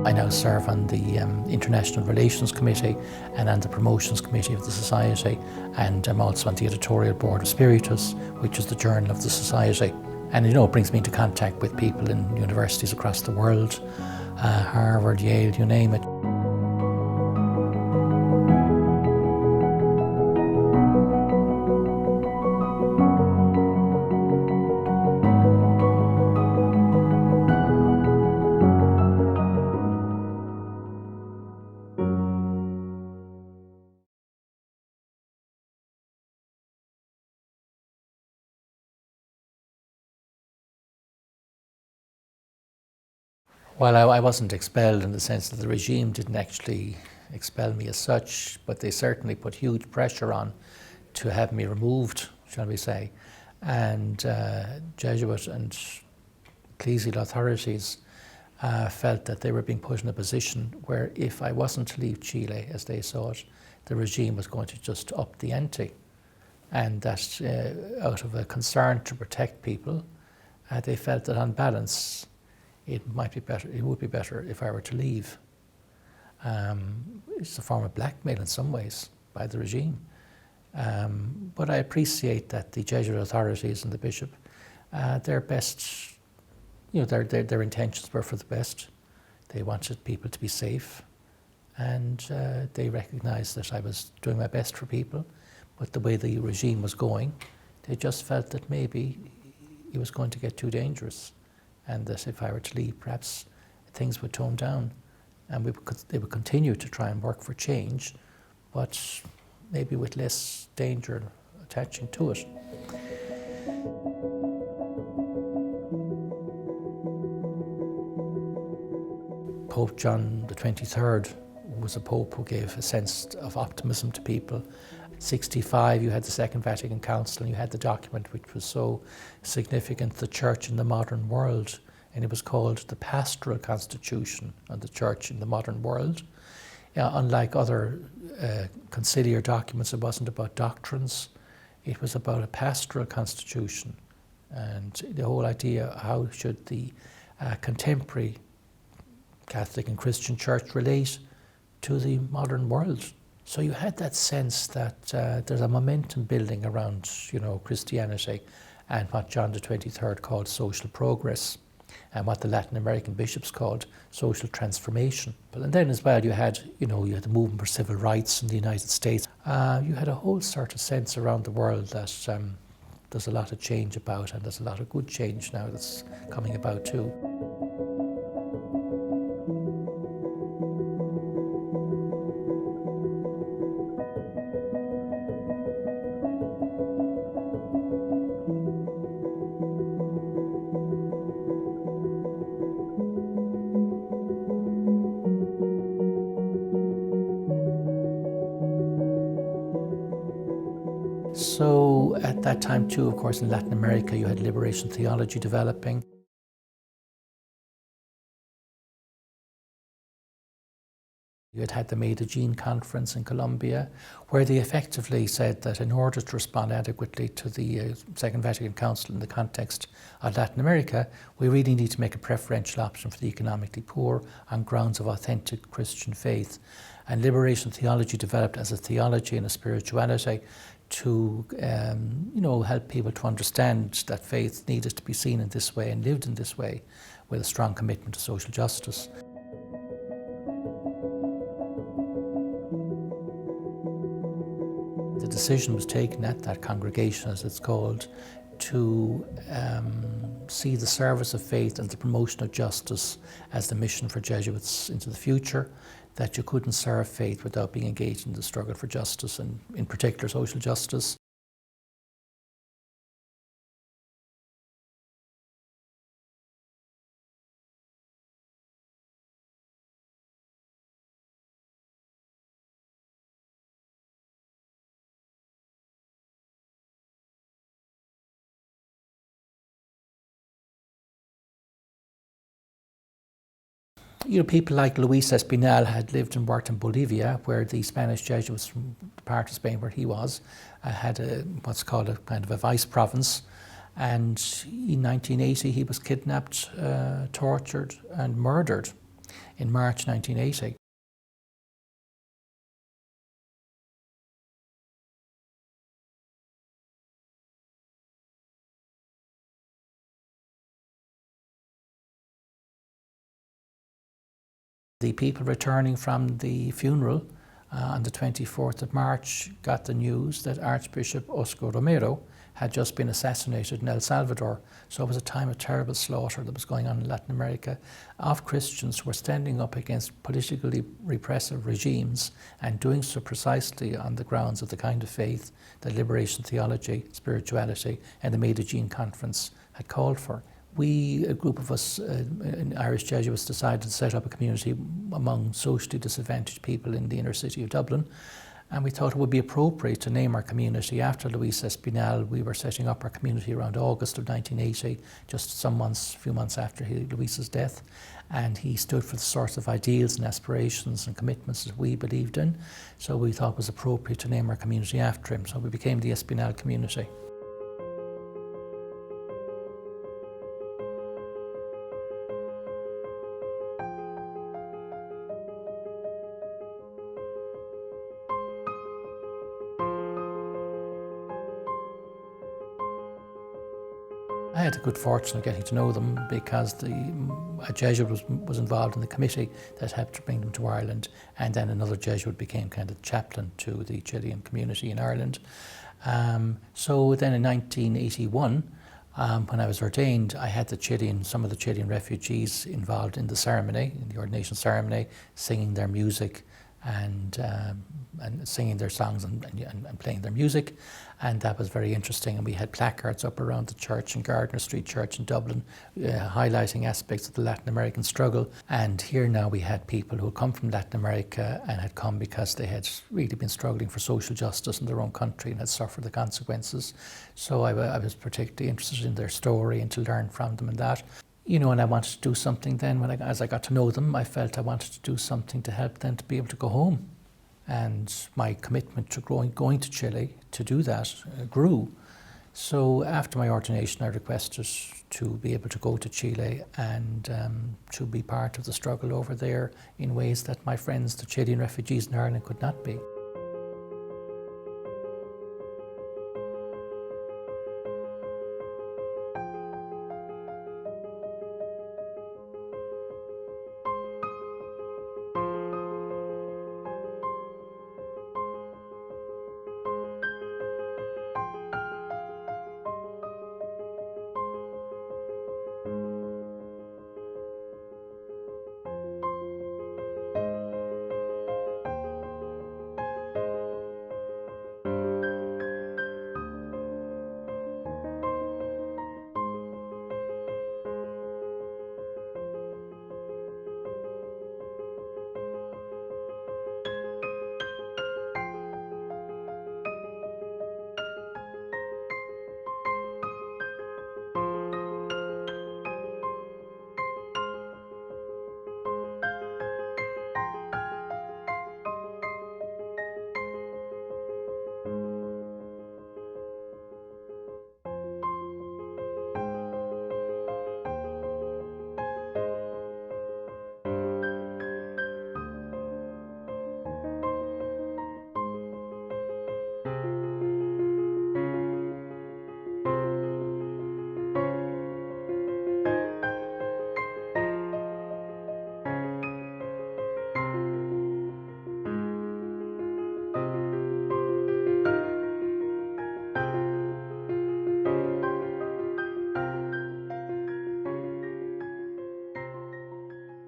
I now serve on the International Relations Committee and on the Promotions Committee of the Society, and I'm also on the editorial board of Spiritus, which is the journal of the Society. And it brings me into contact with people in universities across the world, Harvard, Yale, you name it. Well, I wasn't expelled in the sense that the regime didn't actually expel me as such, but they certainly put huge pressure on to have me removed, shall we say. And Jesuit and ecclesial authorities felt that they were being put in a position where if I wasn't to leave Chile, as they saw it, the regime was going to just up the ante. And that out of a concern to protect people, they felt that on balance, it would be better if I were to leave. It's a form of blackmail in some ways by the regime. But I appreciate that the Jesuit authorities and the bishop, their best, their intentions were for the best. They wanted people to be safe, and they recognised that I was doing my best for people. But the way the regime was going, they just felt that maybe it was going to get too dangerous, and that if I were to leave, perhaps things would tone down, and they would continue to try and work for change, but maybe with less danger attaching to it. Pope John the 23rd was a pope who gave a sense of optimism to people. At 65, you had the Second Vatican Council, and you had the document which was so significant, The Church in the Modern World, and it was called the Pastoral Constitution of the Church in the Modern World. Unlike other conciliar documents, it wasn't about doctrines, it was about a pastoral constitution, and the whole idea, how should the contemporary Catholic and Christian church relate to the modern world. So you had that sense that there's a momentum building around, Christianity and what John the 23rd called social progress, and what the Latin American bishops called social transformation. And then as well you had the movement for civil rights in the United States. You had a whole sort of sense around the world that there's a lot of change about, and there's a lot of good change now that's coming about too. So at that time too, of course, in Latin America, you had liberation theology developing. You had the Medellin conference in Colombia, where they effectively said that in order to respond adequately to the Second Vatican Council in the context of Latin America, we really need to make a preferential option for the economically poor on grounds of authentic Christian faith. And liberation theology developed as a theology and a spirituality to help people to understand that faith needed to be seen in this way and lived in this way, with a strong commitment to social justice. The decision was taken at that congregation, as it's called, to see the service of faith and the promotion of justice as the mission for Jesuits into the future, that you couldn't serve faith without being engaged in the struggle for justice, and in particular social justice. People like Luis Espinal had lived and worked in Bolivia, where the Spanish Jesuits from the part of Spain where he was had what's called a kind of a vice province. And in 1980, he was kidnapped, tortured, and murdered in March 1980. The people returning from the funeral on the 24th of March got the news that Archbishop Oscar Romero had just been assassinated in El Salvador. So it was a time of terrible slaughter that was going on in Latin America of Christians who were standing up against politically repressive regimes and doing so precisely on the grounds of the kind of faith that liberation theology, spirituality and the Medellin Conference had called for. We, a group of us Irish Jesuits, decided to set up a community among socially disadvantaged people in the inner city of Dublin. And we thought it would be appropriate to name our community after Luis Espinal. We were setting up our community around August of 1980, just a few months after Luis's death. And he stood for the sorts of ideals and aspirations and commitments that we believed in. So we thought it was appropriate to name our community after him. So we became the Espinal community. I had the good fortune of getting to know them because a Jesuit was involved in the committee that helped to bring them to Ireland, and then another Jesuit became kind of chaplain to the Chilean community in Ireland. So then in 1981, when I was ordained, I had some of the Chilean refugees involved in the ceremony, in the ordination ceremony, singing their music and singing their songs and playing their music, and that was very interesting. And we had placards up around the church in Gardner Street Church in Dublin, highlighting aspects of the Latin American struggle. And here now we had people who had come from Latin America and had come because they had really been struggling for social justice in their own country and had suffered the consequences. So I was particularly interested in their story and to learn from them and that. And I wanted to do something then, as I got to know them, I felt I wanted to do something to help them to be able to go home. And my commitment to going to Chile to do that grew. So after my ordination, I requested to be able to go to Chile and to be part of the struggle over there in ways that my friends, the Chilean refugees in Ireland, could not be.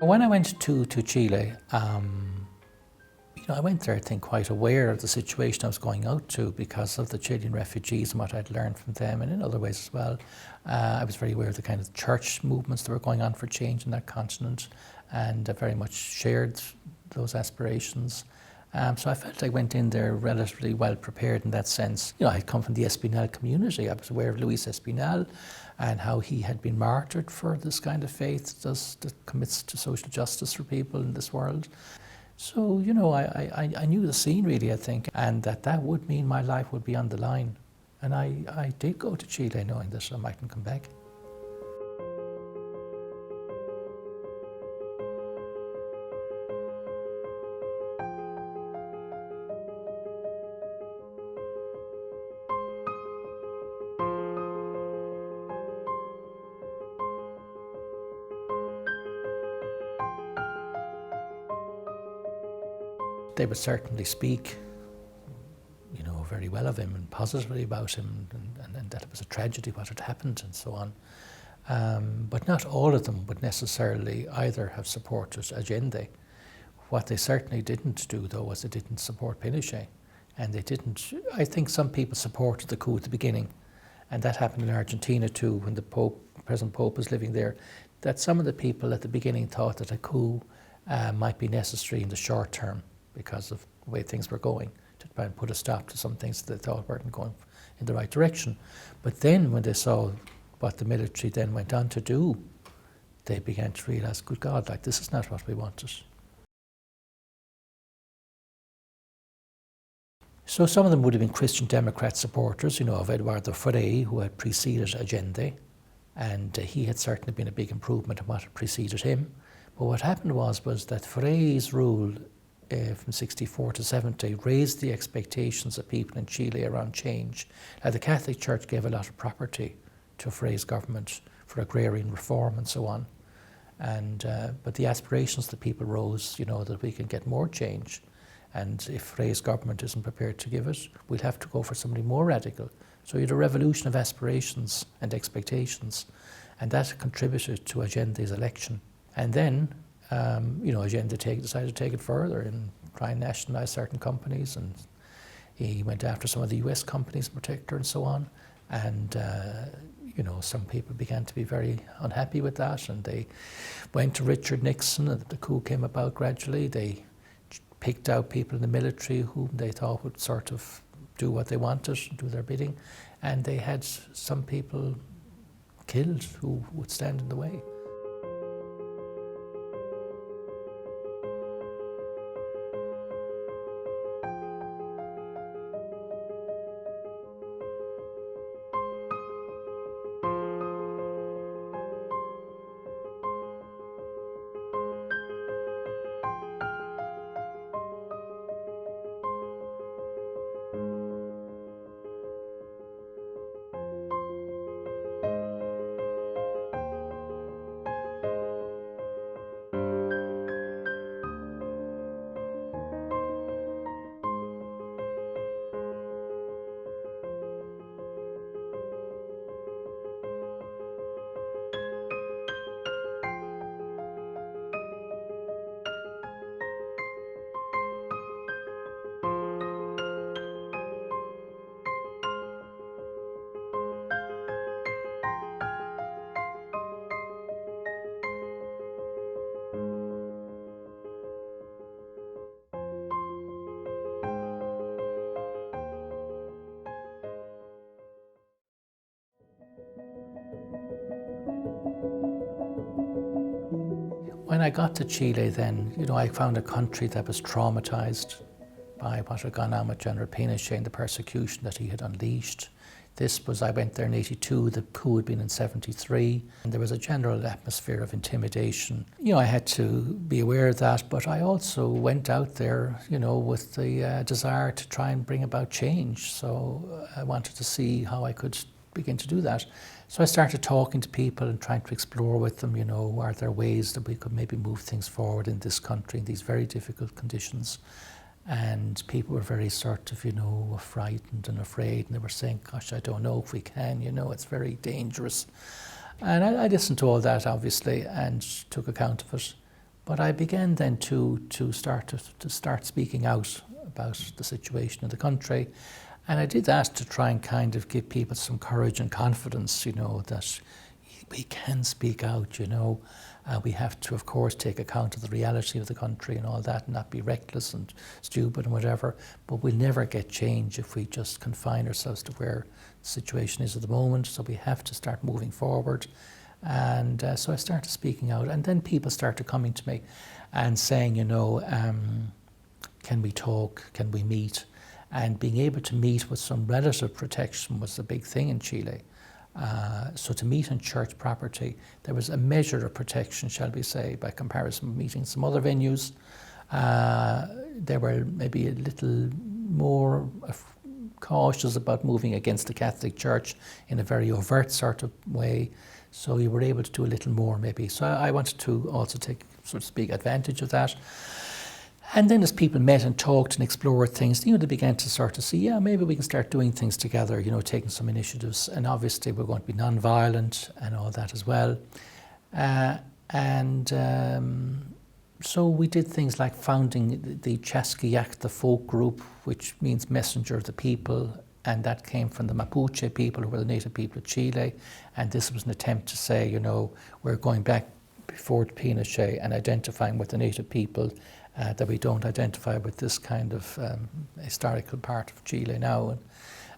When I went to Chile, I went there, I think, quite aware of the situation I was going out to because of the Chilean refugees and what I'd learned from them, and in other ways as well. I was very aware of the kind of church movements that were going on for change in that continent, and I very much shared those aspirations. So I felt I went in there relatively well prepared in that sense. You know, I'd come from the Espinal community. I was aware of Luis Espinal and how he had been martyred for this kind of faith that commits to social justice for people in this world. So, you know, I knew the scene really, I think, and that would mean my life would be on the line. And I did go to Chile knowing that I mightn't come back. They would certainly speak, you know, very well of him and positively about him, and that it was a tragedy what had happened and so on. But not all of them would necessarily either have supported Allende. What they certainly didn't do, though, was they didn't support Pinochet. And they didn't, I think some people supported the coup at the beginning, and that happened in Argentina too, when the present Pope was living there, that some of the people at the beginning thought that a coup might be necessary in the short term, because of the way things were going, to try and put a stop to some things that they thought weren't going in the right direction. But then when they saw what the military then went on to do, they began to realise, good God, like, this is not what we wanted. So some of them would have been Christian Democrat supporters, you know, of Eduardo Frei, who had preceded Allende, and he had certainly been a big improvement on what had preceded him. But what happened was that Frei's rule from 64 to 70 raised the expectations of people in Chile around change. Now, the Catholic Church gave a lot of property to Frei's government for agrarian reform and so on. And but the aspirations of the people rose, you know, that we can get more change. And if Frei's government isn't prepared to give it, we'll have to go for somebody more radical. So you had a revolution of aspirations and expectations, and that contributed to Allende's election. And then you know, Allende decided to take it further and try and nationalise certain companies, and he went after some of the US companies in particular and so on. And you know, some people began to be very unhappy with that, and they went to Richard Nixon, and the coup came about gradually. They picked out people in the military whom they thought would sort of do what they wanted, do their bidding, and they had some people killed who would stand in the way. When I got to Chile then, you know, I found a country that was traumatised by what had gone on with General Pinochet and the persecution that he had unleashed. I went there in 82, the coup had been in 73, and there was a general atmosphere of intimidation. You know, I had to be aware of that, but I also went out there, you know, with the desire to try and bring about change. So I wanted to see how I could begin to do that. So I started talking to people and trying to explore with them, you know, are there ways that we could maybe move things forward in this country in these very difficult conditions? And people were very sort of, you know, frightened and afraid, and they were saying, gosh, I don't know if we can, you know, it's very dangerous. And I listened to all that, obviously, and took account of it. But I began then to start speaking out about the situation in the country. And I did that to try and kind of give people some courage and confidence, you know, that we can speak out, you know. We have to, of course, take account of the reality of the country and all that, and not be reckless and stupid and whatever. But we'll never get change if we just confine ourselves to where the situation is at the moment. So we have to start moving forward. And so I started speaking out, and then people started coming to me and saying, you know, can we talk? Can we meet? And being able to meet with some relative protection was a big thing in Chile. So to meet on church property, there was a measure of protection, shall we say, by comparison with meeting some other venues. They were maybe a little more cautious about moving against the Catholic Church in a very overt sort of way. So you were able to do a little more maybe. So I wanted to also take, so to speak, advantage of that. And then as people met and talked and explored things, you know, they began to sort of see, yeah, maybe we can start doing things together, you know, taking some initiatives. And obviously we're going to be non-violent and all that as well. So we did things like founding the Chasquillac, the folk group, which means messenger of the people. And that came from the Mapuche people, who were the native people of Chile. And this was an attempt to say, you know, we're going back before Pinochet and identifying with the native people, that we don't identify with this kind of historical part of Chile now,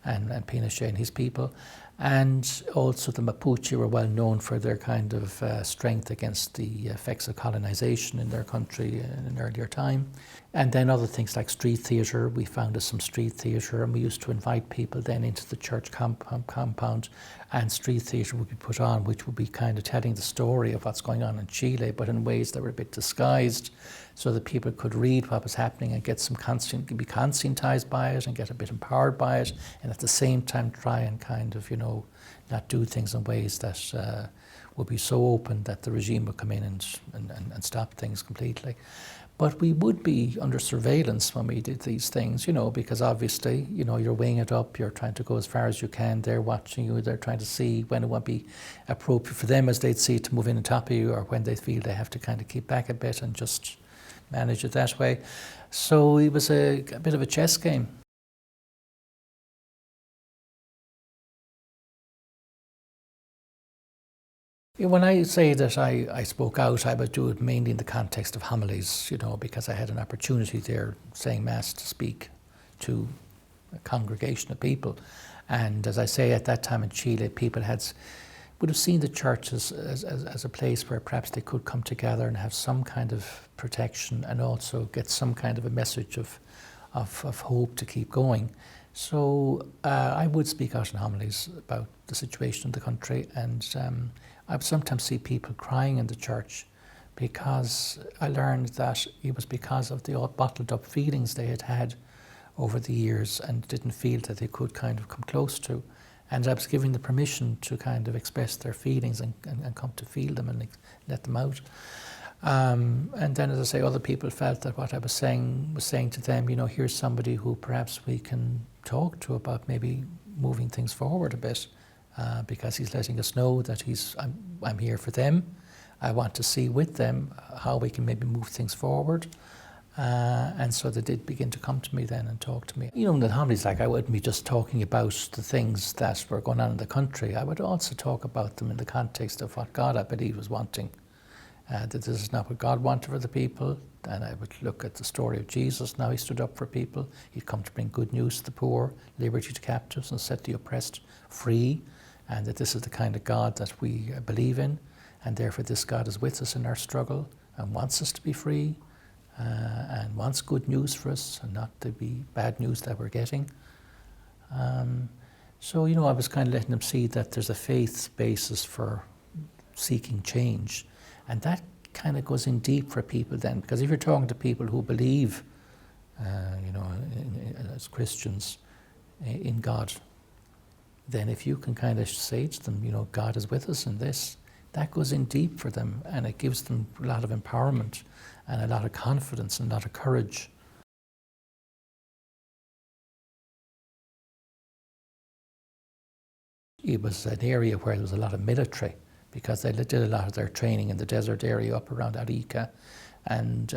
and Pinochet and his people. And also the Mapuche were well known for their kind of strength against the effects of colonization in their country in an earlier time. And then other things like street theatre. We founded some street theatre, and we used to invite people then into the church compound, and street theatre would be put on, which would be kind of telling the story of what's going on in Chile, but in ways that were a bit disguised, so that people could read what was happening and get some be conscientized by it and get a bit empowered by it, and at the same time try and kind of, you know, not do things in ways that would be so open that the regime would come in and stop things completely. But we would be under surveillance when we did these things, you know, because obviously, you know, you're weighing it up, you're trying to go as far as you can, they're watching you, they're trying to see when it would be appropriate for them as they'd see to move in on top of you, or when they feel they have to kind of keep back a bit and just manage it that way. So it was a bit of a chess game. When I say that I spoke out, I would do it mainly in the context of homilies, you know, because I had an opportunity there saying Mass to speak to a congregation of people. And as I say, at that time in Chile, people would have seen the church as a place where perhaps they could come together and have some kind of protection, and also get some kind of a message of hope to keep going. So I would speak out in homilies about the situation in the country, and I would sometimes see people crying in the church, because I learned that it was because of the all bottled up feelings they had had over the years and didn't feel that they could kind of come close to. And I was giving the permission to kind of express their feelings and come to feel them and let them out. And then, as I say, other people felt that what I was saying to them, you know, here's somebody who perhaps we can talk to about maybe moving things forward a bit, because he's letting us know that I'm here for them. I want to see with them how we can maybe move things forward. And so they did begin to come to me then and talk to me. You know, in the homilies, like, I wouldn't be just talking about the things that were going on in the country. I would also talk about them in the context of what God, I believe, was wanting. That this is not what God wanted for the people. And I would look at the story of Jesus. Now he stood up for people. He'd come to bring good news to the poor, liberty to captives, and set the oppressed free. And that this is the kind of God that we believe in. And therefore this God is with us in our struggle and wants us to be free. And wants good news for us, and not to be bad news that we're getting. So, you know, I was kind of letting them see that there's a faith basis for seeking change. And that kind of goes in deep for people then, because if you're talking to people who believe, you know, as Christians in God, then if you can kind of say to them, you know, God is with us in this, that goes in deep for them, and it gives them a lot of empowerment and a lot of confidence and a lot of courage. It was an area where there was a lot of military, because they did a lot of their training in the desert area up around Arica. And,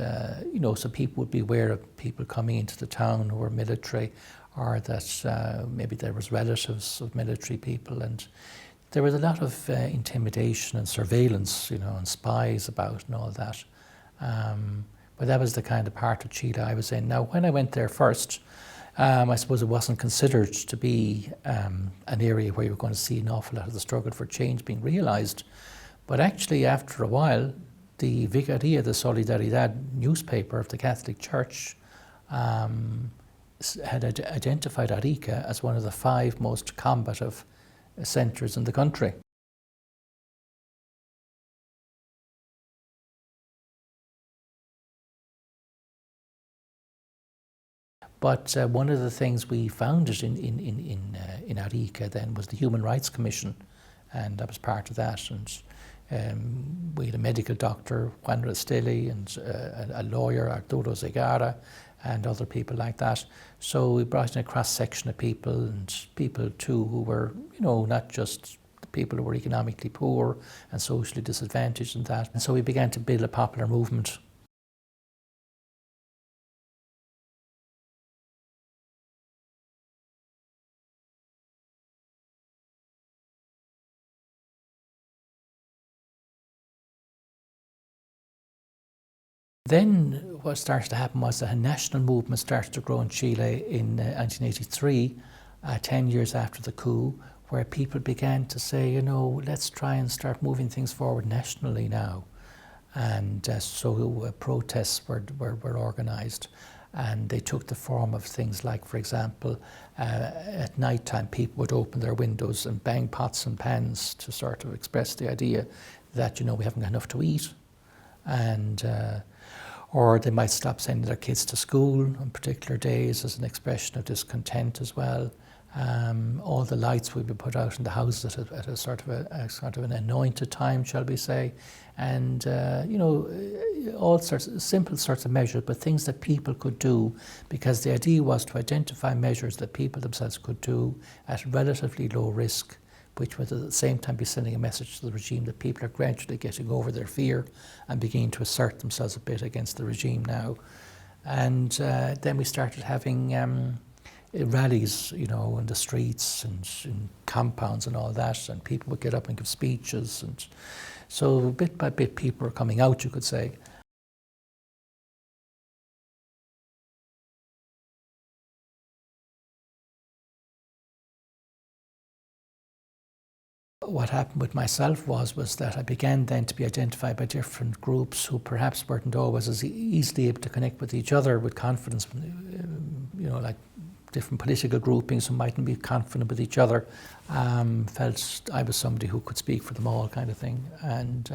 you know, so people would be aware of people coming into the town who were military, or that maybe there was relatives of military people, and there was a lot of intimidation and surveillance, and spies about and all that. But that was the kind of part of Chile I was in. Now, when I went there first, I suppose it wasn't considered to be an area where you were going to see an awful lot of the struggle for change being realised. But actually, after a while, the Vicaría de Solidaridad newspaper of the Catholic Church had identified Arica as one of the 5 most combative centres in the country. But one of the things we founded in Arica then was the Human Rights Commission, and I was part of that. And we had a medical doctor, Juan Resteli, and a lawyer, Arturo Zegara, and other people like that. So we brought in a cross-section of people, and people too who were, not just the people who were economically poor and socially disadvantaged and that. And so we began to build a popular movement. Then what started to happen was that a national movement started to grow in Chile in 1983, 10 years after the coup, where people began to say, let's try and start moving things forward nationally now. And so protests were organised, and they took the form of things like, for example, at night time people would open their windows and bang pots and pans to sort of express the idea that, we haven't got enough to eat. And or they might stop sending their kids to school on particular days as an expression of discontent as well. All the lights would be put out in the houses at a sort of an anointed time, shall we say, and all sorts of simple sorts of measures, but things that people could do, because the idea was to identify measures that people themselves could do at relatively low risk, which would at the same time be sending a message to the regime that people are gradually getting over their fear and beginning to assert themselves a bit against the regime now. And then we started having rallies, in the streets and in compounds and all that, and people would get up and give speeches. And so bit by bit people were coming out, you could say. What happened with myself was that I began then to be identified by different groups who perhaps weren't always as easily able to connect with each other with confidence, like different political groupings who mightn't be confident with each other, felt I was somebody who could speak for them all, kind of thing. And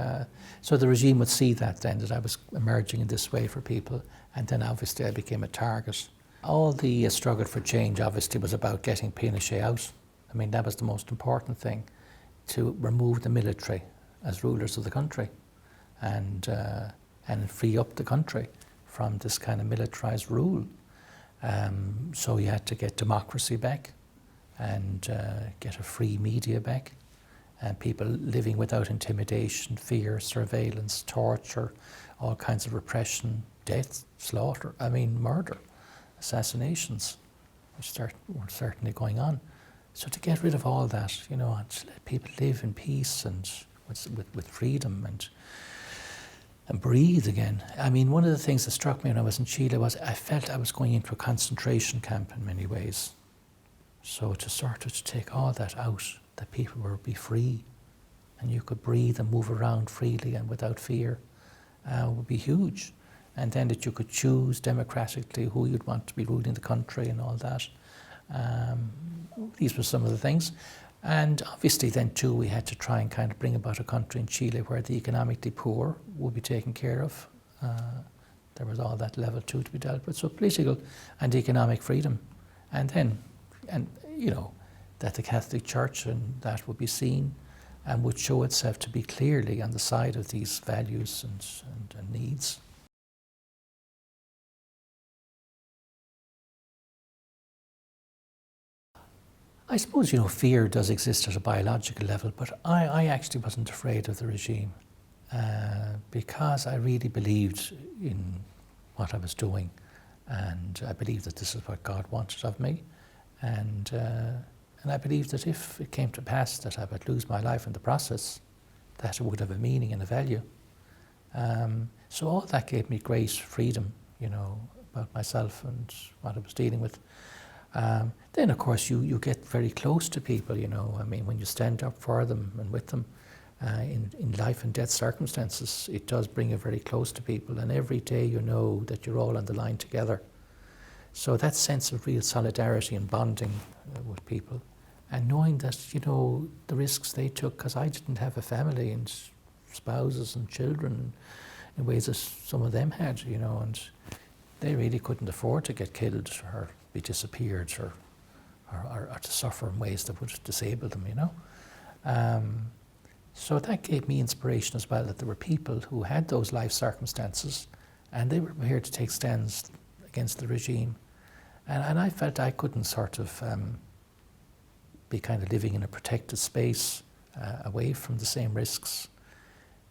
so the regime would see that then, that I was emerging in this way for people, and then obviously I became a target. All the struggle for change obviously was about getting Pinochet out. I mean, that was the most important thing, to remove the military as rulers of the country and free up the country from this kind of militarized rule. So you had to get democracy back and get a free media back, and people living without intimidation, fear, surveillance, torture, all kinds of repression, death, slaughter, murder, assassinations, which were certainly going on. So to get rid of all that, and to let people live in peace and with freedom and breathe again. One of the things that struck me when I was in Chile was I felt I was going into a concentration camp in many ways. So to sort of take all that out, that people would be free and you could breathe and move around freely and without fear, would be huge. And then that you could choose democratically who you'd want to be ruling the country and all that. These were some of the things. And obviously then too we had to try and kind of bring about a country in Chile where the economically poor would be taken care of. There was all that level too to be dealt with. So political and economic freedom. And then, that the Catholic Church and that would be seen and would show itself to be clearly on the side of these values and needs. I suppose, fear does exist at a biological level, but I actually wasn't afraid of the regime because I really believed in what I was doing, and I believed that this is what God wanted of me. And And I believed that if it came to pass that I would lose my life in the process, that it would have a meaning and a value. So all that gave me great freedom, about myself and what I was dealing with. Then, of course, you get very close to people, I mean, when you stand up for them and with them in life and death circumstances, it does bring you very close to people. And every day you know that you're all on the line together. So that sense of real solidarity and bonding with people, and knowing that, the risks they took, because I didn't have a family and spouses and children in ways that some of them had, and they really couldn't afford to get killed or be disappeared or to suffer in ways that would disable them, So that gave me inspiration as well, that there were people who had those life circumstances and they were prepared to take stands against the regime. And I felt I couldn't sort of be kind of living in a protected space away from the same risks.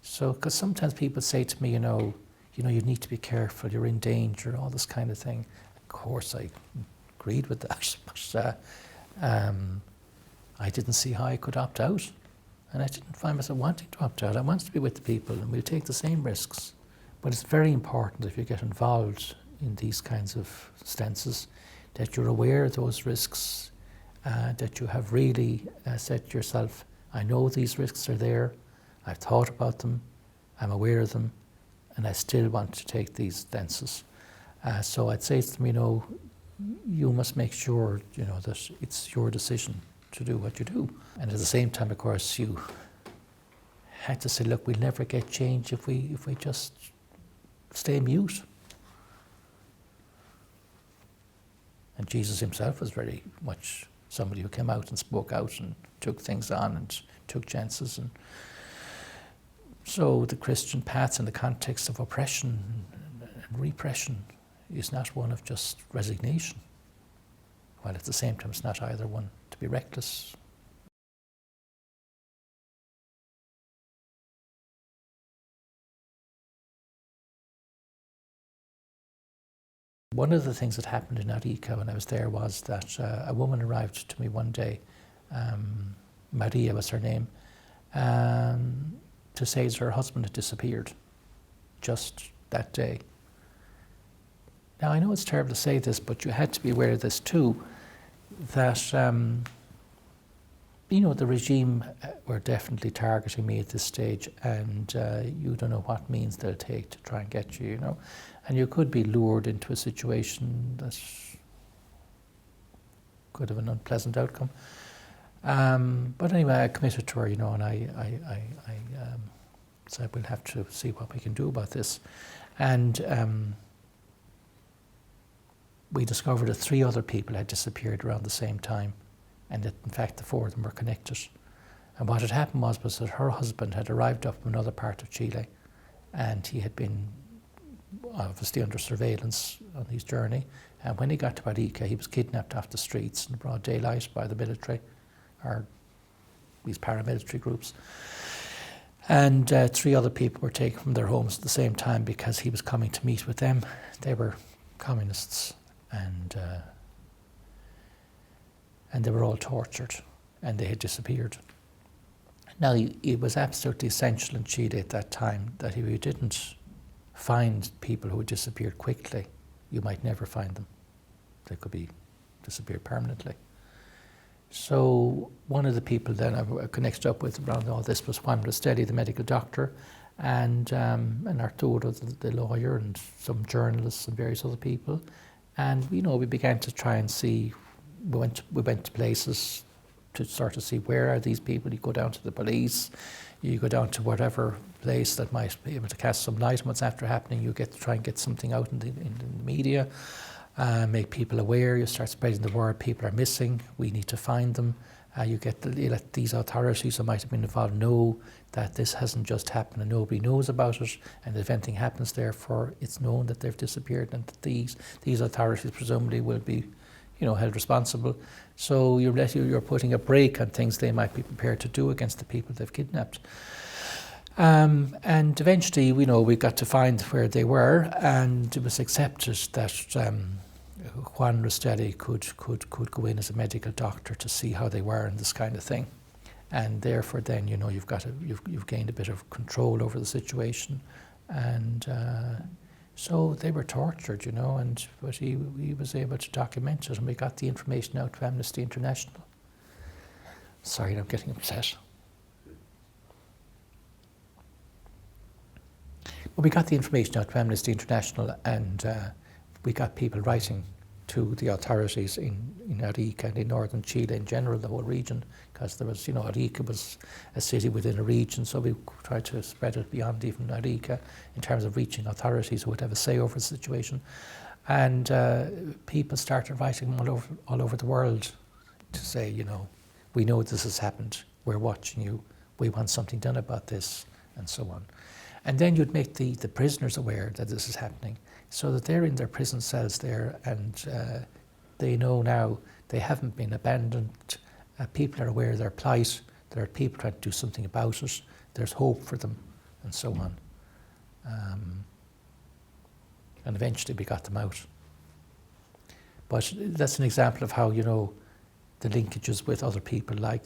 So, because sometimes people say to me, you need to be careful, you're in danger, all this kind of thing. Of course, I agreed with that, but I didn't see how I could opt out. And I didn't find myself wanting to opt out. I wanted to be with the people and we'll take the same risks. But it's very important if you get involved in these kinds of stances that you're aware of those risks, that you have really said to yourself, I know these risks are there, I've thought about them, I'm aware of them, and I still want to take these stances. So I'd say to them, you must make sure, that it's your decision to do what you do. And at the same time, of course, you had to say, look, we'll never get change if we just stay mute. And Jesus himself was very much somebody who came out and spoke out and took things on and took chances. And so the Christian path in the context of oppression and repression is not one of just resignation, while at the same time it's not either one to be reckless. One of the things that happened in Arica when I was there was that a woman arrived to me one day, Maria was her name, to say that her husband had disappeared just that day. Now, I know it's terrible to say this, but you had to be aware of this too, that the regime were definitely targeting me at this stage, and you don't know what means they'll take to try and get you, and you could be lured into a situation that could have an unpleasant outcome. But anyway, I committed to her, and I said we'll have to see what we can do about this. And we discovered that 3 other people had disappeared around the same time, and that in fact the 4 of them were connected. And what had happened was that her husband had arrived up from another part of Chile, and he had been obviously under surveillance on his journey. And when he got to Arica, he was kidnapped off the streets in broad daylight by the military, or these paramilitary groups. And 3 other people were taken from their homes at the same time because he was coming to meet with them. They were communists, and they were all tortured, and they had disappeared. Now, it was absolutely essential in Chile at that time that if you didn't find people who had disappeared quickly, you might never find them. They could be disappeared permanently. So one of the people then I connected up with around all this was Juan Rastelli, the medical doctor, and Arturo, the lawyer, and some journalists and various other people. And we began to try and see. We went to places to start to see where are these people. You go down to the police, you go down to whatever place that might be able to cast some light on what's after happening. You get to try and get something out in the media, make people aware. You start spreading the word. People are missing. We need to find them. You let these authorities who might have been involved know that this hasn't just happened and nobody knows about it, and if anything happens, therefore it's known that they've disappeared, and that these authorities presumably will be held responsible. So you're putting a brake on things they might be prepared to do against the people they've kidnapped. And eventually, we got to find where they were, and it was accepted that Juan Rastelli could go in as a medical doctor to see how they were and this kind of thing. And therefore then, you've gained a bit of control over the situation. And so they were tortured, but he was able to document it, and we got the information out to Amnesty International. Sorry, I'm getting upset. But we got the information out to Amnesty International, and we got people writing to the authorities in Arica and in northern Chile in general, the whole region, because there was, Arica was a city within a region, so we tried to spread it beyond even Arica in terms of reaching authorities who would have a say over the situation. And people started writing all over the world to say, we know this has happened, we're watching you, we want something done about this, and so on. And then you'd make the prisoners aware that this is happening, so that they're in their prison cells there, and they know now they haven't been abandoned. People are aware of their plight. There are people trying to do something about it. There's hope for them, and so on. And eventually we got them out. But that's an example of how, the linkages with other people like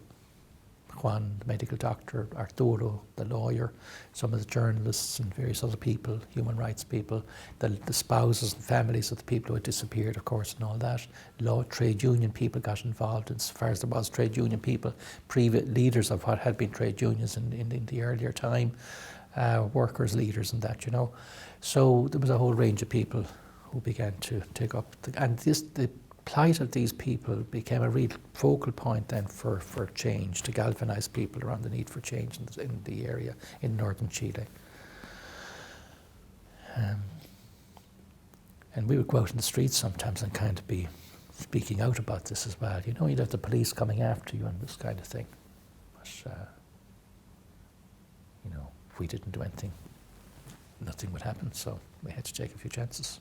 Juan, the medical doctor, Arturo, the lawyer, some of the journalists and various other people, human rights people, the spouses and families of the people who had disappeared, of course, and all that. Trade union people got involved, as far as there was trade union people, leaders of what had been trade unions in the earlier time, workers' leaders and that, So there was a whole range of people who began to take up, the plight of these people became a real focal point then for change, to galvanise people around the need for change in the area in northern Chile. And we would go out in the streets sometimes and kind of be speaking out about this as well. You'd have the police coming after you and this kind of thing. But, if we didn't do anything, nothing would happen, so we had to take a few chances.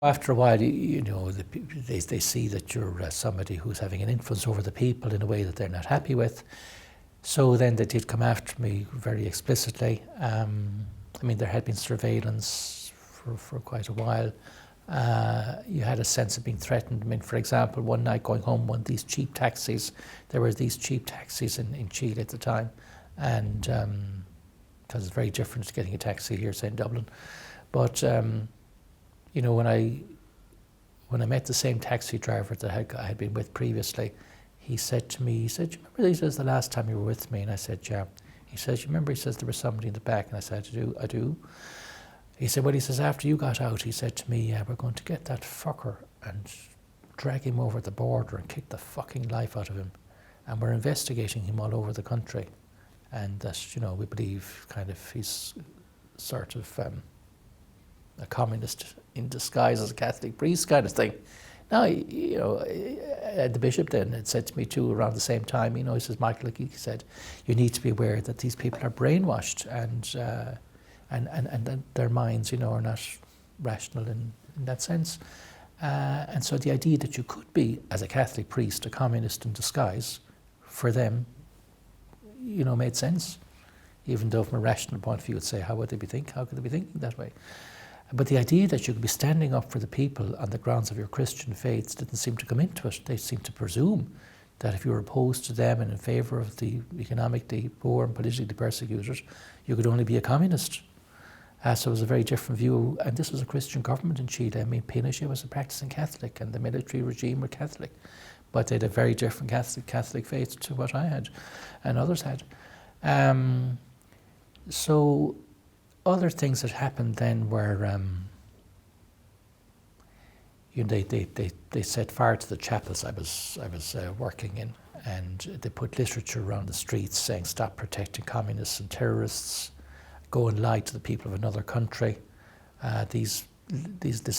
After a while, they see that you're somebody who's having an influence over the people in a way that they're not happy with. So then they did come after me very explicitly. There had been surveillance for quite a while. You had a sense of being threatened. For example, one night going home, one of these cheap taxis, there were these cheap taxis in Chile at the time, and because it's very different to getting a taxi here, say in Dublin. But when I met the same taxi driver that I had been with previously, he said to me, "You remember this is the last time you were with me?" And I said, "Yeah." He says, "You remember?" He says, "There was somebody in the back." And I said, I do. He said, "Well," he says, "after you got out," he said to me, "Yeah, we're going to get that fucker and drag him over the border and kick the fucking life out of him. And we're investigating him all over the country. And that, we believe kind of he's sort of a communist in disguise as a Catholic priest kind of thing." Now, the bishop then had said to me too around the same time, he says, "Michael," he said, "you need to be aware that these people are brainwashed and that their minds, are not rational in that sense. And so the idea that you could be, as a Catholic priest, a communist in disguise, for them, made sense. Even though from a rational point of view, you'd say, how could they be thinking that way? But the idea that you could be standing up for the people on the grounds of your Christian faiths didn't seem to come into it. They seemed to presume that if you were opposed to them and in favour of the economically poor and politically persecuted, you could only be a communist. So it was a very different view, and this was a Christian government in Chile. Pinochet was a practicing Catholic and the military regime were Catholic, but they had a very different Catholic faith to what I had and others had. So other things that happened then were, they set fire to the chapels I was working in, and they put literature around the streets saying, "Stop protecting communists and terrorists, go and lie to the people of another country." This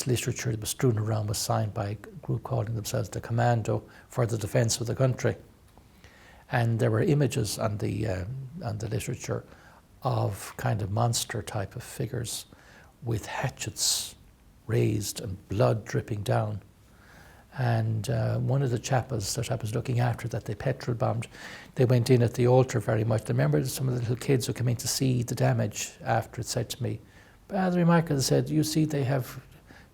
literature that was strewn around was signed by a group calling themselves the Commando for the Defence of the Country, and there were images on the literature of kind of monster type of figures with hatchets raised and blood dripping down. And one of the chapels that I was looking after that they petrol bombed, they went in at the altar very much. I remember some of the little kids who came in to see the damage after it said to me, Brother Michael said, you see they have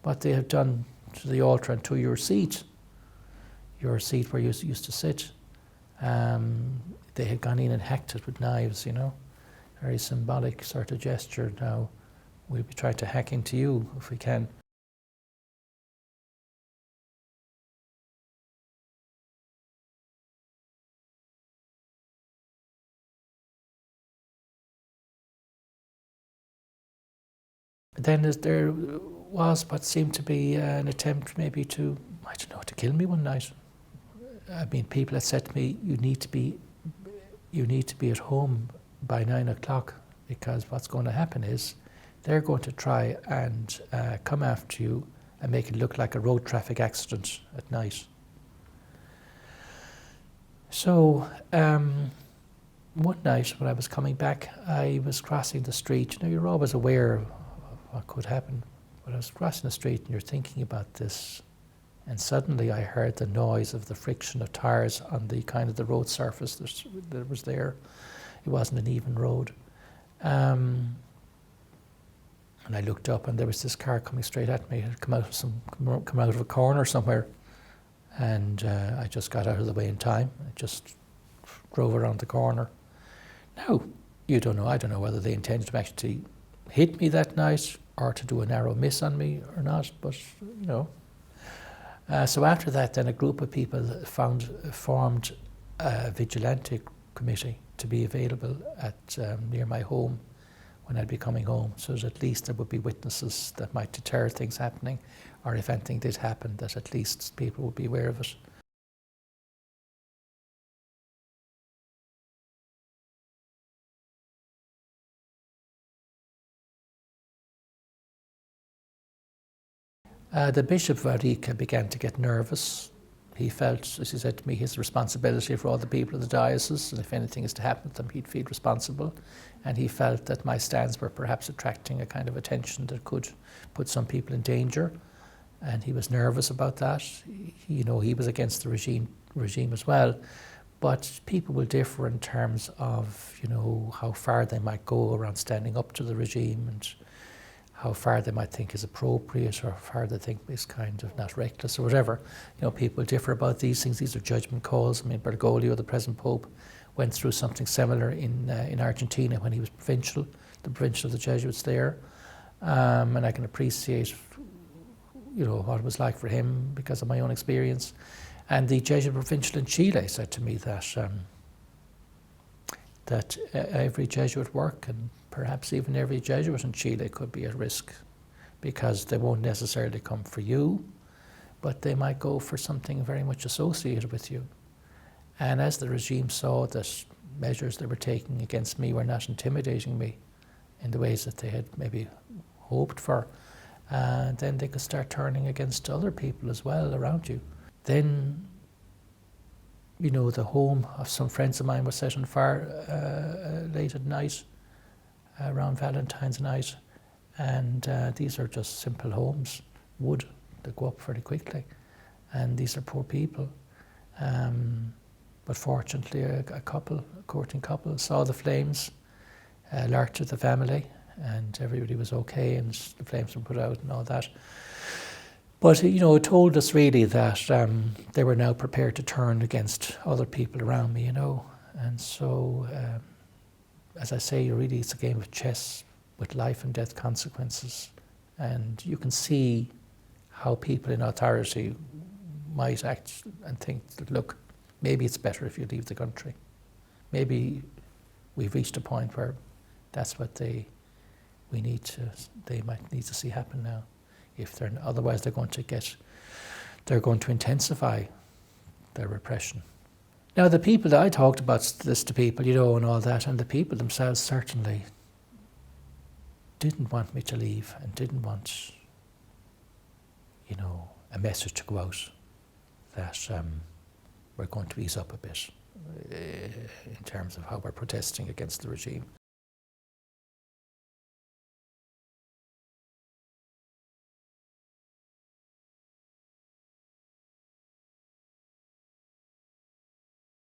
what they have done to the altar and to your seat where you used to sit. They had gone in and hacked it with knives, you know. Very symbolic sort of gesture. Now we'll be trying to hack into you if we can. Then there was what seemed to be an attempt maybe to, I don't know, to kill me one night. I mean, people had said to me, you need to be at home by 9 o'clock, because what's going to happen is they're going to try and come after you and make it look like a road traffic accident at night. So one night when I was coming back, I was crossing the street. You know, you're always aware of what could happen. But I was crossing the street and you're thinking about this, and suddenly I heard the noise of the friction of tires on the kind of the road surface that was there. It wasn't an even road. And I looked up and there was this car coming straight at me. It had come out of a corner somewhere. And I just got out of the way in time. I just drove around the corner. Now, I don't know whether they intended to actually hit me that night or to do a narrow miss on me or not, but you know. So after that, then a group of people formed a vigilante committee to be available at near my home when I'd be coming home, so that at least there would be witnesses that might deter things happening, or if anything did happen, that at least people would be aware of it. The Bishop of Arica began to get nervous. He felt, as he said to me, his responsibility for all the people of the diocese, and if anything is to happen to them, he'd feel responsible. And he felt that my stands were perhaps attracting a kind of attention that could put some people in danger. And he was nervous about that. He was against the regime as well. But people will differ in terms of, how far they might go around standing up to the regime, and how far they might think is appropriate, or how far they think is kind of not reckless or whatever. People differ about these things. These are judgment calls. I mean, Bergoglio, the present Pope, went through something similar in Argentina when he was the provincial of the Jesuits there. And I can appreciate, what it was like for him because of my own experience. And the Jesuit provincial in Chile said to me that every Jesuit work, and perhaps even every Jesuit in Chile, could be at risk, because they won't necessarily come for you, but they might go for something very much associated with you. And as the regime saw that measures they were taking against me were not intimidating me in the ways that they had maybe hoped for, then they could start turning against other people as well around you. Then, the home of some friends of mine was set on fire late at night, around Valentine's night. And these are just simple homes, wood, that go up very quickly. And these are poor people. But fortunately, a courting couple, saw the flames, alerted the family, and everybody was okay, and the flames were put out and all that. But, it told us really that they were now prepared to turn against other people around me, And so, as I say, really it's a game of chess with life and death consequences. And you can see how people in authority might act and think that, look, maybe it's better if you leave the country. Maybe we've reached a point where that's what they might need to see happen now. Otherwise they're going to intensify their repression. Now, the people that I talked about this to people, and all that, and the people themselves certainly didn't want me to leave, and didn't want, a message to go out that we're going to ease up a bit in terms of how we're protesting against the regime.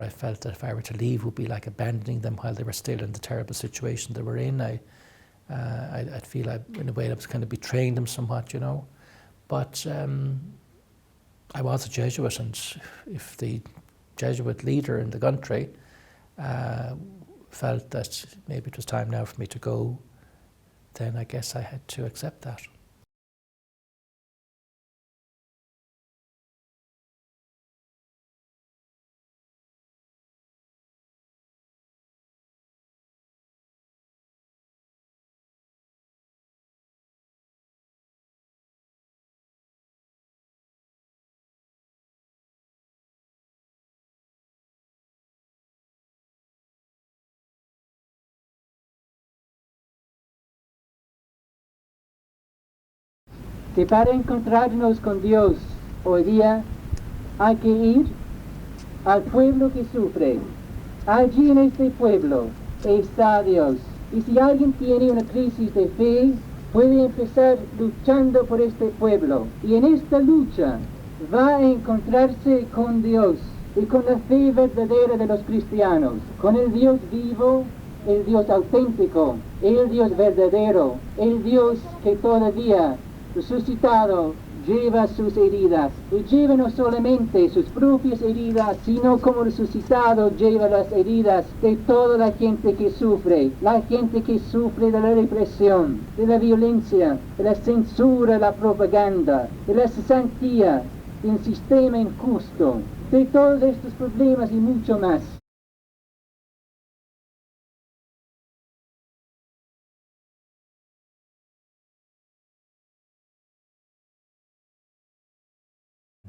I felt that if I were to leave, it would be like abandoning them while they were still in the terrible situation they were in. I'd feel in a way I was kind of betraying them somewhat, you know. But I was a Jesuit, and if the Jesuit leader in the country felt that maybe it was time now for me to go, then I guess I had to accept that. Que para encontrarnos con Dios hoy día hay que ir al pueblo que sufre. Allí en este pueblo está Dios. Y si alguien tiene una crisis de fe, puede empezar luchando por este pueblo. Y en esta lucha va a encontrarse con Dios y con la fe verdadera de los cristianos, con el Dios vivo, el Dios auténtico, el Dios verdadero, el Dios que todavía resucitado lleva sus heridas, y lleva no solamente sus propias heridas, sino como resucitado lleva las heridas de toda la gente que sufre de la represión, de la violencia, de la censura, la propaganda, de la cesantía, del sistema injusto, de todos estos problemas y mucho más.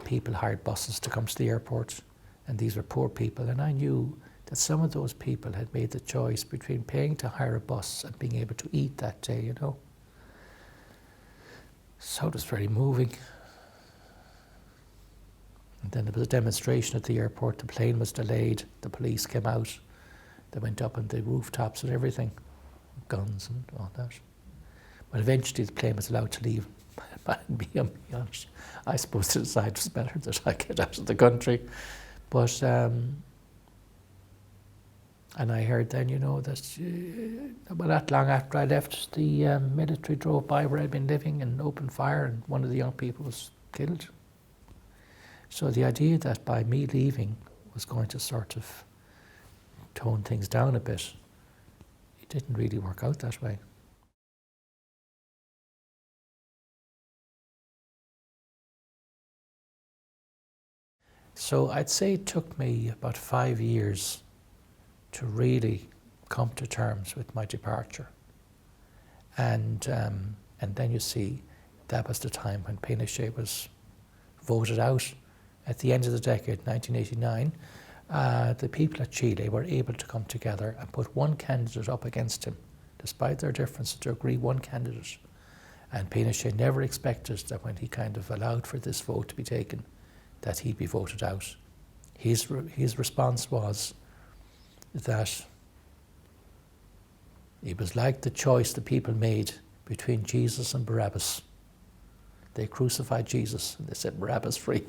People hired buses to come to the airport, and these were poor people, and I knew that some of those people had made the choice between paying to hire a bus and being able to eat that day, you know. So it was very moving. And then there was a demonstration at the airport. The plane was delayed. The police came out. They went up on the rooftops and everything, guns and all that. But eventually the plane was allowed to leave. And be honest, I suppose to decide it was better that I get out of the country. But and I heard then, you know, that not long after I left, the military drove by where I'd been living and opened fire, and one of the young people was killed. So the idea that by me leaving was going to sort of tone things down a bit, it didn't really work out that way. So I'd say it took me about 5 years to really come to terms with my departure. And then you see, that was the time when Pinochet was voted out. At the end of the decade, 1989, the people of Chile were able to come together and put one candidate up against him, despite their differences, to agree one candidate. And Pinochet never expected that when he kind of allowed for this vote to be taken, that he'd be voted out. His response was that it was like the choice the people made between Jesus and Barabbas. They crucified Jesus and they set Barabbas free. It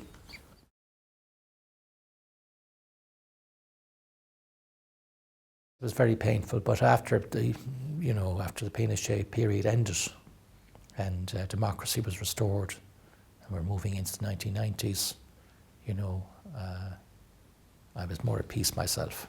was very painful, but after the Pinochet period ended and democracy was restored and we're moving into the 1990s, I was more at peace myself.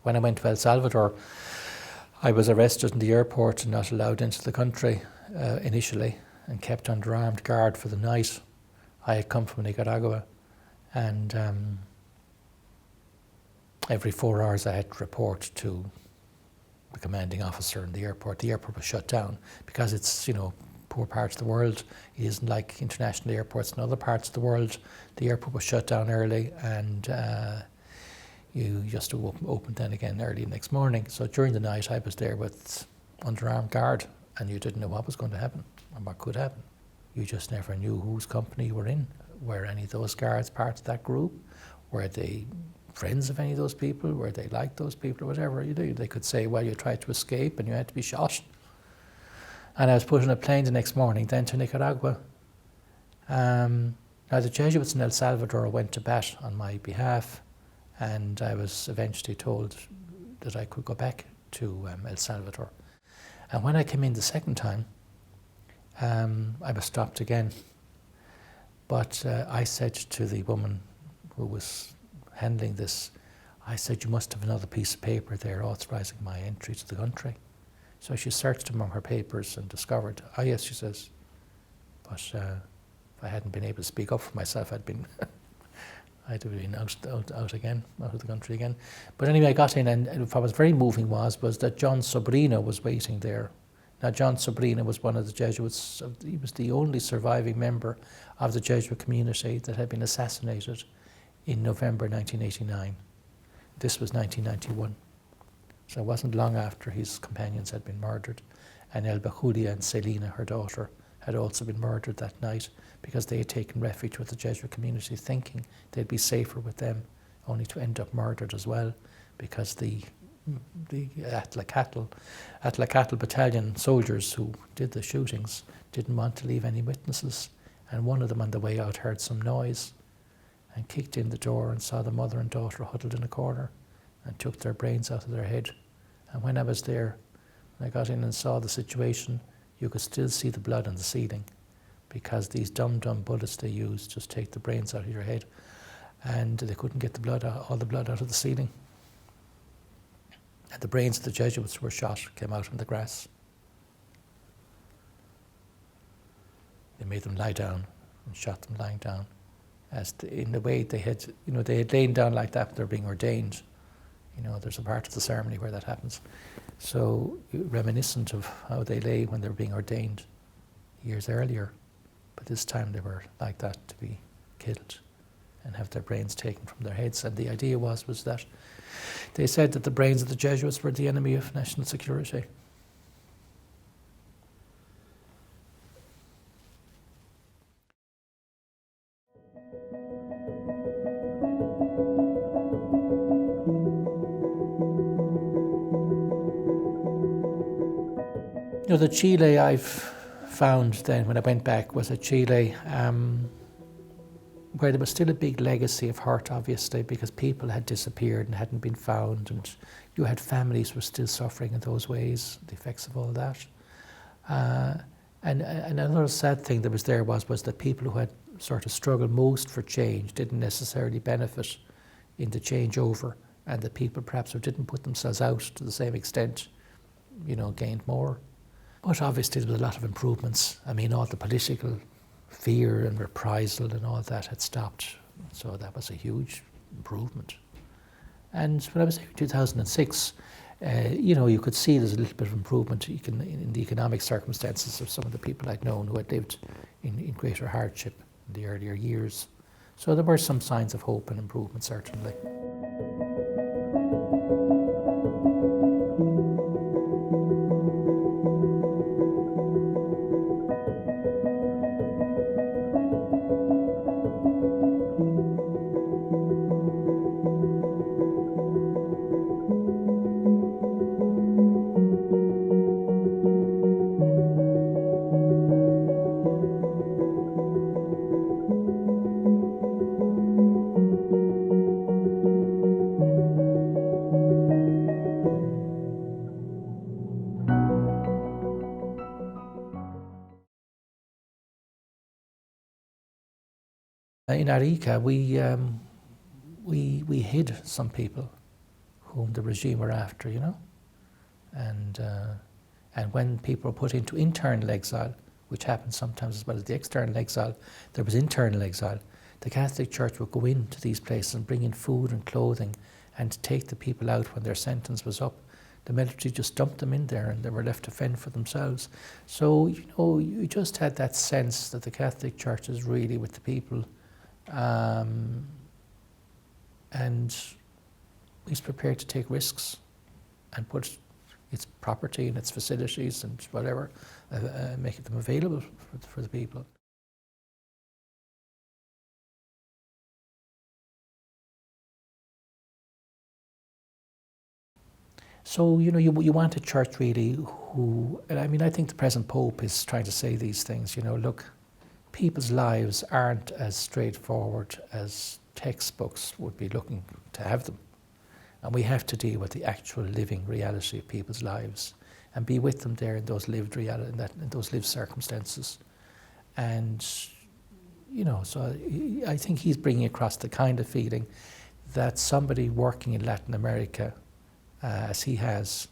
When I went to El Salvador, I was arrested in the airport and not allowed into the country initially, and kept under armed guard for the night. I had come from Nicaragua, and every 4 hours I had to report to the commanding officer in the airport. The airport was shut down because it's, poor parts of the world. It isn't like international airports in other parts of the world. The airport was shut down early, and you just opened then again early the next morning. So during the night I was there with under armed guard, and you didn't know what was going to happen and what could happen. You just never knew whose company you were in. Were any of those guards part of that group? Were they friends of any of those people? Were they like those people or whatever you do? They could say, well, you tried to escape and you had to be shot. And I was put on a plane the next morning then to Nicaragua. Now the Jesuits in El Salvador went to bat on my behalf, and I was eventually told that I could go back to El Salvador. And when I came in the second time, I was stopped again. But I said to the woman who was handling this, I said, you must have another piece of paper there authorising my entry to the country. So she searched among her papers and discovered, yes, she says, but if I hadn't been able to speak up for myself, I'd have been out of the country again. But anyway, I got in, and what was very moving was that John Sobrino was waiting there. Now, John Sobrino was one of the Jesuits. He was the only surviving member of the Jesuit community that had been assassinated in November 1989. This was 1991. So it wasn't long after his companions had been murdered. And Elba Julia and Selina, her daughter, had also been murdered that night because they had taken refuge with the Jesuit community, thinking they'd be safer with them, only to end up murdered as well, because the Atlacatl battalion soldiers who did the shootings didn't want to leave any witnesses. And one of them on the way out heard some noise and kicked in the door and saw the mother and daughter huddled in a corner and took their brains out of their head. And when I was there, when I got in and saw the situation, you could still see the blood on the ceiling, because these dumb bullets they used just take the brains out of your head, and they couldn't get the blood out, all the blood out of the ceiling. And the brains of the Jesuits who were shot came out on the grass. They made them lie down and shot them lying down. In the way they had lain down like that, but they're being ordained. There's a part of the ceremony where that happens. So reminiscent of how they lay when they were being ordained years earlier. But this time they were like that, to be killed and have their brains taken from their heads. And the idea was that they said that the brains of the Jesuits were the enemy of national security. The Chile I've found then when I went back was a Chile where there was still a big legacy of hurt, obviously, because people had disappeared and hadn't been found, and you had families who were still suffering in those ways, the effects of all that. And another sad thing that was there was that people who had sort of struggled most for change didn't necessarily benefit in the changeover, and the people perhaps who didn't put themselves out to the same extent, gained more. But obviously there was a lot of improvements. I mean, all the political fear and reprisal and all that had stopped. So that was a huge improvement. And when I was there in 2006, you could see there's a little bit of improvement in the economic circumstances of some of the people I'd known who had lived in greater hardship in the earlier years. So there were some signs of hope and improvement, certainly. In Arica, we hid some people whom the regime were after, you know. And when people were put into internal exile, which happened sometimes as well as the external exile, there was internal exile. The Catholic Church would go into these places and bring in food and clothing and take the people out when their sentence was up. The military just dumped them in there and they were left to fend for themselves. So, you know, you just had that sense that the Catholic Church is really with the people, and is prepared to take risks and put its property and its facilities and whatever, make them available for the people. So, you know, you want a church really who, and I mean, I think the present Pope is trying to say these things, you know, look, people's lives aren't as straightforward as textbooks would be looking to have them. And we have to deal with the actual living reality of people's lives and be with them there in those lived reality, in those lived circumstances. And, you know, so I think he's bringing across the kind of feeling that somebody working in Latin America, as he has,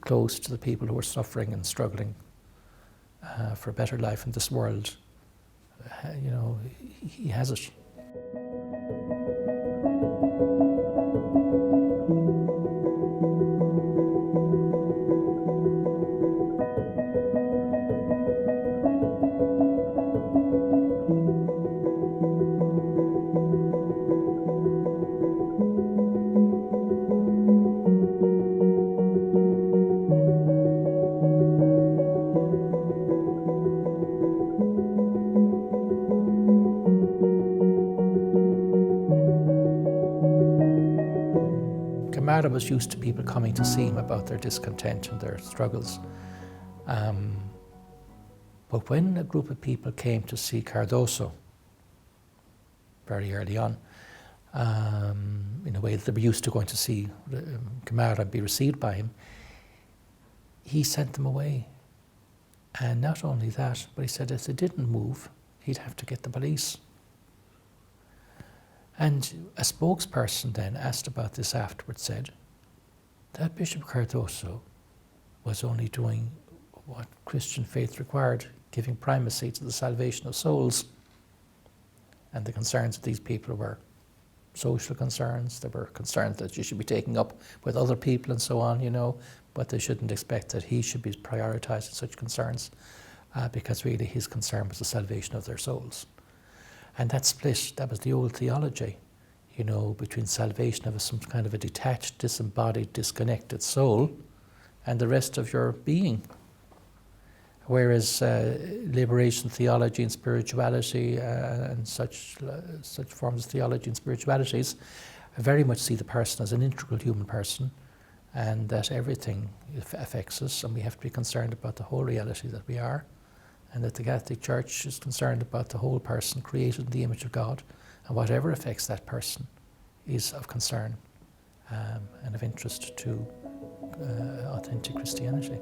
close to the people who are suffering and struggling for a better life in this world, you know, he has it. Camara was used to people coming to see him about their discontent and their struggles. But when a group of people came to see Cardoso very early on, in a way that they were used to going to see Camara be received by him, he sent them away. And not only that, but he said if they didn't move, he'd have to get the police. And a spokesperson then asked about this afterwards, said that Bishop Cardoso was only doing what Christian faith required, giving primacy to the salvation of souls. And the concerns of these people were social concerns. They were concerns that you should be taking up with other people and so on, you know, but they shouldn't expect that he should be prioritising such concerns because really his concern was the salvation of their souls. And that split, that was the old theology, you know, between salvation of some kind of a detached, disembodied, disconnected soul and the rest of your being. Whereas liberation theology and spirituality and such forms of theology and spiritualities very much see the person as an integral human person, and that everything affects us, and we have to be concerned about the whole reality that we are, and that the Catholic Church is concerned about the whole person created in the image of God, and whatever affects that person is of concern and of interest to authentic Christianity.